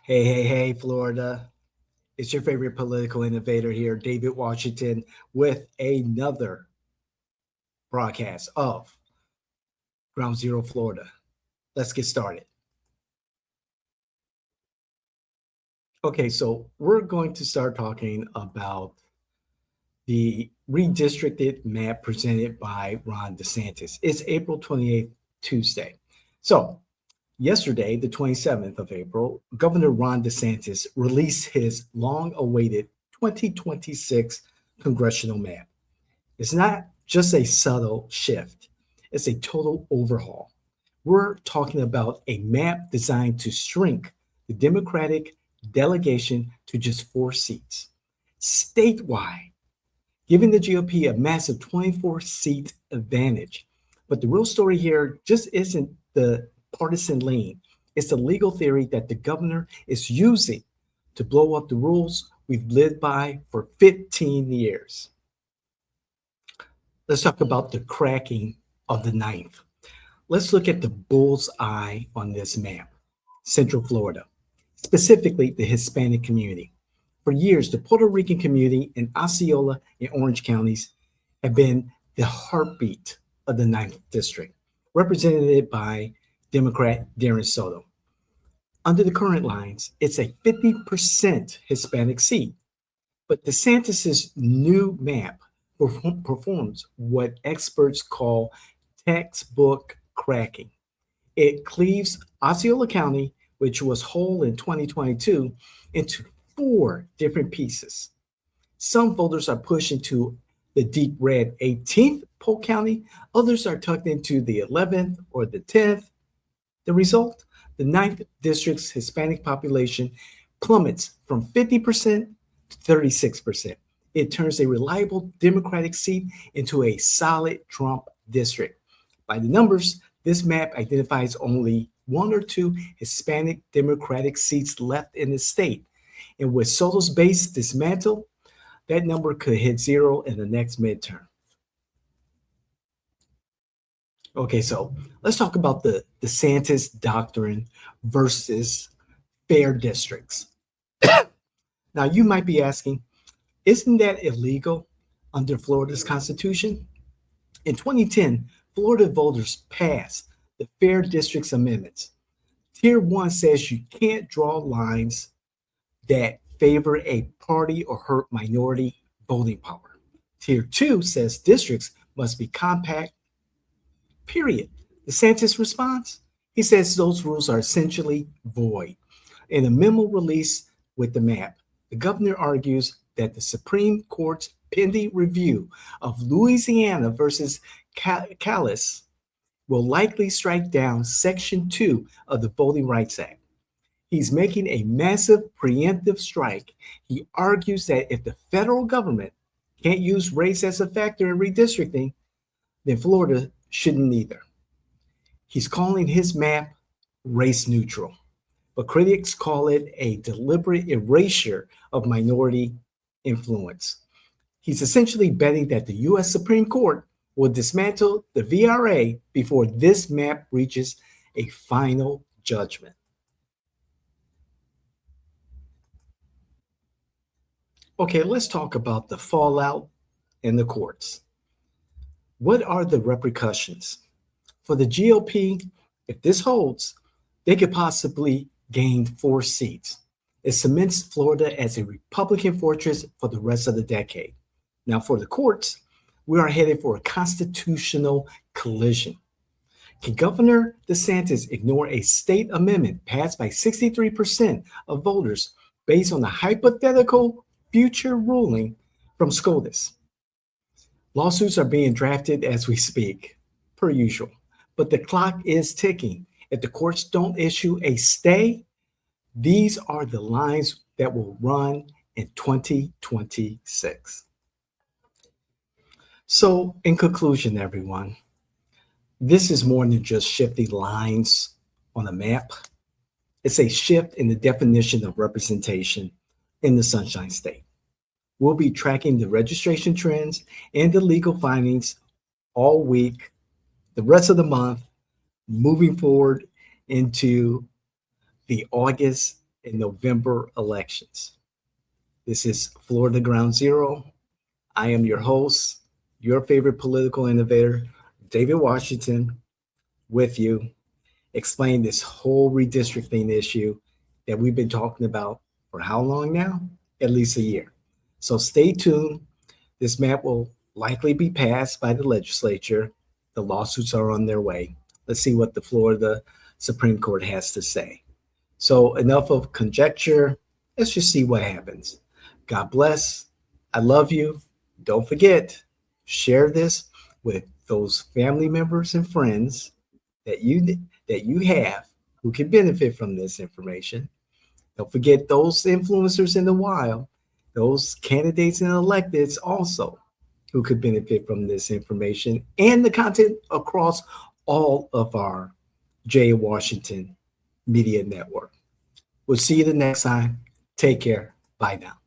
Hey, Florida. It's your favorite political innovator here, David Washington, with another broadcast of Ground Zero Florida. Let's get started. Okay, so we're going to start talking about the redistricted map presented by Ron DeSantis. It's April 28th, Tuesday. So, yesterday, the 27th of April, Governor Ron DeSantis released his long awaited 2026 congressional map. It's not just a subtle shift, it's a total overhaul. We're talking about a map designed to shrink the Democratic delegation to just 4 seats. Statewide, giving the GOP a massive 24-seat advantage. But the real story here just isn't the partisan lean. It's the legal theory that the governor is using to blow up the rules we've lived by for 15 years. Let's talk about the cracking of the ninth. Let's look at the bull's eye on this map. Central Florida, specifically the Hispanic community. For years, the Puerto Rican community in Osceola and Orange counties have been the heartbeat of the 9th district, represented by Democrat Darren Soto. Under the current lines, it's a 50% Hispanic seat. But DeSantis's new map performs what experts call textbook cracking. It cleaves Osceola County, which was whole in 2022, into 4 different pieces. Some voters are pushed into the deep red 18th Polk County, others are tucked into the 11th or the 10th. The result? The 9th district's Hispanic population plummets from 50% to 36%. It turns a reliable Democratic seat into a solid Trump district. By the numbers, this map identifies only 1 or 2 Hispanic Democratic seats left in the state. And with Soto's base dismantled, that number could hit 0 in the next midterm. Okay, so let's talk about the DeSantis Doctrine versus fair districts. Now, you might be asking, isn't that illegal under Florida's Constitution? In 2010, Florida voters passed the Fair Districts Amendments. Tier 1 says you can't draw lines that favor a party or hurt minority voting power. Tier 2 says districts must be compact, period. DeSantis responds, he says those rules are essentially void. In a memo released with the map, the governor argues that the Supreme Court's pending review of Louisiana versus Callis will likely strike down Section 2 of the Voting Rights Act. He's making a massive preemptive strike. He argues that if the federal government can't use race as a factor in redistricting, then Florida shouldn't either. He's calling his map race neutral, but critics call it a deliberate erasure of minority influence. He's essentially betting that the U.S. Supreme Court will dismantle the VRA before this map reaches a final judgment. Okay, let's talk about the fallout in the courts. What are the repercussions? For the GOP, if this holds, they could possibly gain 4 seats. It cements Florida as a Republican fortress for the rest of the decade. Now, for the courts, we are headed for a constitutional collision. Can Governor DeSantis ignore a state amendment passed by 63% of voters based on a hypothetical future ruling from SCOTUS? Lawsuits are being drafted as we speak, per usual, but the clock is ticking. If the courts don't issue a stay, these are the lines that will run in 2026. So, in conclusion, everyone, this is more than just shifting lines on a map. It's a shift in the definition of representation in the Sunshine State. We'll be tracking the registration trends and the legal findings all week, the rest of the month, moving forward into the August in November elections. This is Florida Ground Zero. I am your host, your favorite political innovator, David Washington, with you, explain this whole redistricting issue that we've been talking about for how long now? At least a year. So stay tuned. This map will likely be passed by the legislature. The lawsuits are on their way. Let's see what the Florida Supreme Court has to say. So enough of conjecture. Let's just see what happens. God bless. I love you. Don't forget, share this with those family members and friends that you have who can benefit from this information. Don't forget those influencers in the wild, those candidates and electeds also who could benefit from this information and the content across all of our J. Washington Media Network. We'll see you the next time. Take care. Bye now.